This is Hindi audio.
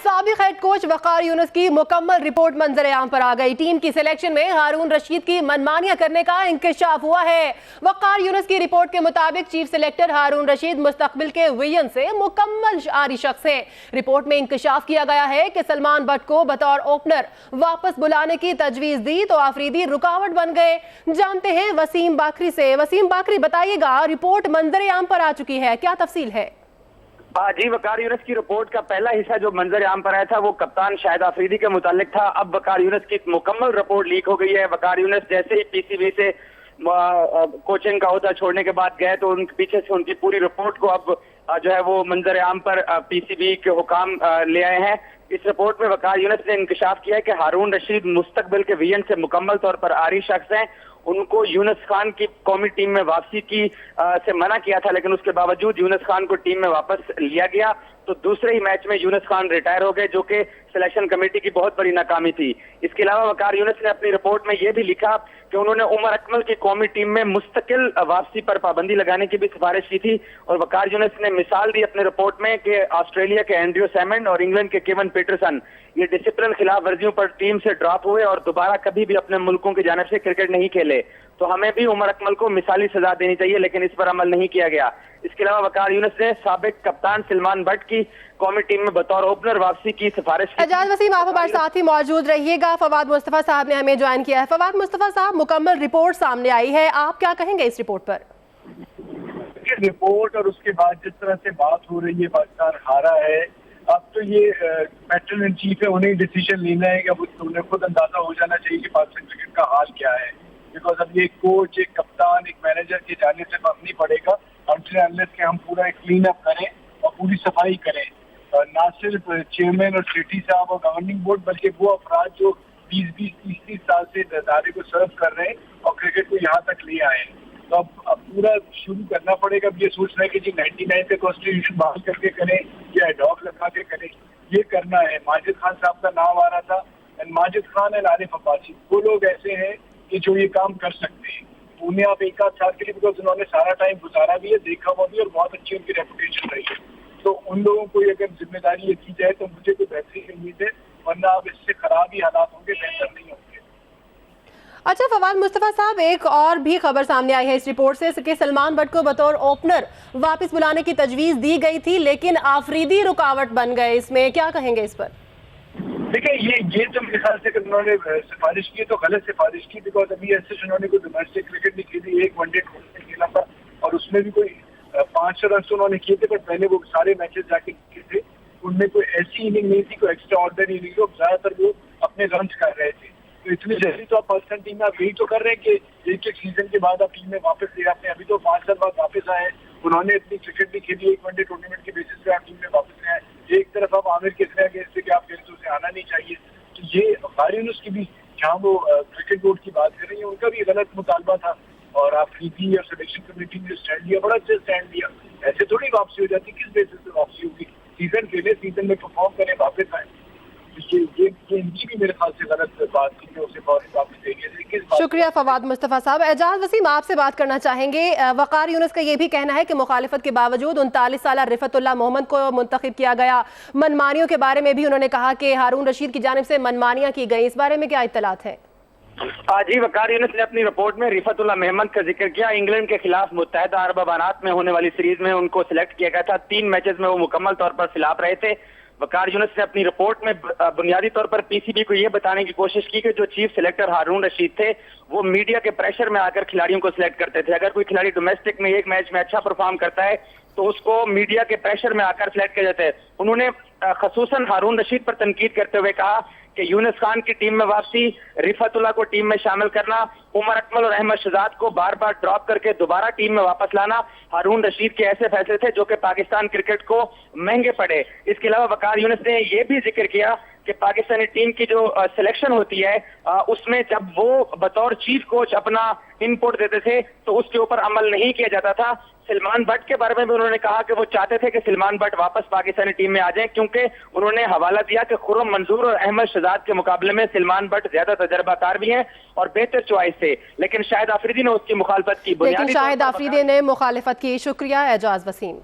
साबिक हेड कोच वकार यूनुस की मुकम्मल रिपोर्ट मंजर-ए-आम पर आ गई। टीम की सिलेक्शन में हारून रशीद की मनमानियां करने का इंकशाफ हुआ है। वकार यूनुस की रिपोर्ट के मुताबिक चीफ सिलेक्टर हारून रशीद मुस्तकबिल के विजन से मुकम्मल आरी शख्स है। रिपोर्ट में इंकशाफ किया गया है कि सलमान बट को बतौर ओपनर वापस बुलाने की तजवीज दी तो आफरीदी रुकावट बन गए। जानते हैं वसीम बाकरी से। वसीम बाकरी, बताइएगा, रिपोर्ट मंजर-ए-आम पर आ चुकी है, क्या तफसील है? जी, वकार यूनुस की रिपोर्ट का पहला हिस्सा जो मंजर आम पर आया था वो कप्तान शाहिद आफरीदी के मुतालिक था। अब वकार यूनुस की मुकम्मल रिपोर्ट लीक हो गई है। वकार यूनुस जैसे ही पीसीबी से कोचिंग का ओहदा छोड़ने के बाद गए तो उनके पीछे से उनकी पूरी रिपोर्ट को अब जो है वो मंजर आम पर पीसीबी के हुकाम ले आए हैं। इस रिपोर्ट में वकार यूनुस ने इंकशाफ किया है कि हारून रशीद मुस्तकबिल के विजन से मुकम्मल तौर पर आरी शख्स हैं। उनको यूनुस खान की कौमी टीम में वापसी की से मना किया था, लेकिन उसके बावजूद यूनुस खान को टीम में वापस लिया गया। तो दूसरे ही मैच में यूनुस खान रिटायर हो गए, जो कि सिलेक्शन कमेटी की बहुत बड़ी नाकामी थी। इसके अलावा वकार यूनुस ने अपनी रिपोर्ट में यह भी लिखा कि उन्होंने उमर अकमल की कौमी टीम में मुस्तकिल वापसी पर पाबंदी लगाने की भी सिफारिश की थी। और वकार यूनुस ने मिसाल दी अपनी रिपोर्ट में कि ऑस्ट्रेलिया के एंड्रयू सैमंड और इंग्लैंड के केवन पीटरसन ये डिसिप्लिन खिलाफ वर्जियों पर टीम से ड्रॉप हुए और दोबारा कभी भी अपने मुल्कों की जानिब से क्रिकेट नहीं खेले। तो हमें भी उमर अकमल को मिसाली सजा देनी चाहिए, लेकिन इस पर अमल नहीं किया गया। इसके अलावा वकार यूनुस ने साबिक कप्तान सलमान बट की कौमी टीम में बतौर ओपनर वापसी की सिफारिश की। एजाज वसीम, आप हमारे साथ ही मौजूद रहिएगा। फवाद मुस्तफा साहब ने हमें ज्वाइन किया है। फवाद मुस्तफा साहब, मुकम्मल रिपोर्ट सामने आई है, आप क्या कहेंगे इस रिपोर्ट पर? रिपोर्ट और उसके बाद जिस तरह से बात हो रही है, पाकिस्तान हारा है, अब तो ये पैटर्न इन चीफ है, उन्हें डिसीजन लेना है कि अब उन्हें खुद अंदाजा हो जाना चाहिए कि पाकिस्तान क्रिकेट का हाल क्या है। बिकॉज अब ये कोच, एक कप्तान, एक मैनेजर के जाने से फर्क नहीं पड़ेगा अनलेस के हम पूरा एक क्लीन अप करें और पूरी सफाई करें। ना सिर्फ चेयरमैन और सेठी साहब और गवर्निंग बोर्ड, बल्कि वो अफराद जो 20-20, 30-30 साल से इदारे को सर्व कर रहे हैं और क्रिकेट को यहाँ तक ले आए। तो अब पूरा शुरू करना पड़ेगा। अब ये सोचना है कि जी 99 का कॉन्स्टिट्यूशन बहाल करके करें या एडॉक लगा के करें, ये करना है। माजिद खान साहब का नाम आ रहा था, एंड माजिद खान एंड आरिफ अब्बासी, वो लोग ऐसे हैं कि जो ये काम कर सकते हैं। उन्हें आप एक आध साल के लिए, बिकॉज उन्होंने सारा टाइम गुजारा भी है, देखा हुआ भी, और बहुत अच्छी उनकी रेपुटेशन रही है। तो उन लोगों को अगर जिम्मेदारी ये की जाए तो मुझे कोई बेहतरीन उम्मीद है, वरना अब इससे खराब ही हालात होंगे, बेहतर नहीं होंगे। अच्छा फवाद मुस्तफा साहब, एक और भी खबर सामने आई है इस रिपोर्ट से कि सलमान बट को बतौर ओपनर वापस बुलाने की तजवीज दी गई थी, लेकिन आफरीदी रुकावट बन गए। इसमें क्या कहेंगे इस पर? देखिए, ये तो मेरे ख्याल से उन्होंने सिफारिश की तो गलत सिफारिश की। बिकॉज अभी ऐसे उन्होंने कोई डोमेस्टिक क्रिकेट नहीं खेली, एक वनडे टूर्नामेंट खेला था और उसमें भी कोई 500 रन उन्होंने किए थे, पर पहले वो सारे मैचेस जाके किए थे, उनमें कोई ऐसी इनिंग नहीं थी, कोई एक्स्ट्रा ऑर्डिनरी इनिंग, ज्यादातर वो अपने रन कर रहे थे। तो इतनी जल्दी तो आप पाकिस्तान टीम में आप यही तो कर रहे हैं कि एक एक सीजन के बाद आप टीम में वापस ले आते हैं। अभी तो 5 साल बाद वापस आए, उन्होंने इतनी क्रिकेट नहीं खेली, एक वनडे टूर्नामेंट के बेसिस पे आप टीम में वापस आए। एक तरफ आप आमिर के अगेंस्ट कि आप खेलते उसे आना नहीं चाहिए। तो ये वकार यूनुस की भी, जहाँ वो क्रिकेट बोर्ड की बात कर रही है, उनका भी गलत मुतालबा था। और आफरीदी और सिलेक्शन कमेटी ने स्टैंड लिया, बड़ा अच्छा स्टैंड लिया। ऐसे थोड़ी वापसी हो जाती, किस बेसिस पे वापसी होगी? सीजन खेले, सीजन में परफॉर्म करें, वापस आए। ये इनकी भी मेरे ख्याल से गलत बात थी कि उसे वापस देंगे। शुक्रिया फवाद मुस्तफा साहब। एजाज वसीम, आपसे बात करना चाहेंगे। वकार यूनुस का ये भी कहना है कि मुखालिफत के बावजूद 39 साल रिफतुल्लाह मोहम्मद को मुंतखब किया गया। मनमानियों के बारे में भी उन्होंने कहा कि हारून रशीद की जानिब से मनमानियां की गई। इस बारे में क्या इत्तलात है? जी, वकार यूनुस ने अपनी रिपोर्ट में रिफतुल्लाह मोहम्मद का जिक्र किया। इंग्लैंड के खिलाफ मुत्तहिदा अरब अमारात में होने वाली सीरीज में उनको सिलेक्ट किया गया था। 3 मैचेस में वो मुकम्मल तौर पर खिलाफ रहे थे। वकार यूनुस ने अपनी रिपोर्ट में बुनियादी तौर पर पीसीबी को यह बताने की कोशिश की कि जो चीफ सिलेक्टर हारून रशीद थे वो मीडिया के प्रेशर में आकर खिलाड़ियों को सिलेक्ट करते थे। अगर कोई खिलाड़ी डोमेस्टिक में एक मैच में अच्छा परफॉर्म करता है तो उसको मीडिया के प्रेशर में आकर सिलेक्ट किया जाता है। उन्होंने खसूसन हारून रशीद पर तनकीद करते हुए कहा कि यूनुस खान की टीम में वापसी, रिफतुल्लाह को टीम में शामिल करना, उमर अकमल और अहमद शहजाद को बार बार ड्रॉप करके दोबारा टीम में वापस लाना हारून रशीद के ऐसे फैसले थे जो कि पाकिस्तान क्रिकेट को महंगे पड़े। इसके अलावा वकार यूनुस ने यह भी जिक्र किया कि पाकिस्तानी टीम की जो सिलेक्शन होती है उसमें जब वो बतौर चीफ कोच अपना इनपुट देते थे तो उसके ऊपर अमल नहीं किया जाता था। सलमान बट के बारे में भी उन्होंने कहा कि वो चाहते थे कि सलमान बट वापस पाकिस्तानी टीम में आ जाएं, क्योंकि उन्होंने हवाला दिया कि खुर्रम मंजूर और अहमद शहजाद के मुकाबले में सलमान बट ज्यादा तजर्बाकार भी हैं और बेहतर चॉइस थे। लेकिन शाहिद आफरीदी ने उसकी मुखालफत की। लेकिन शाहिद आफरीदी ने मुखालिफत की। शुक्रिया एजाज वसीम।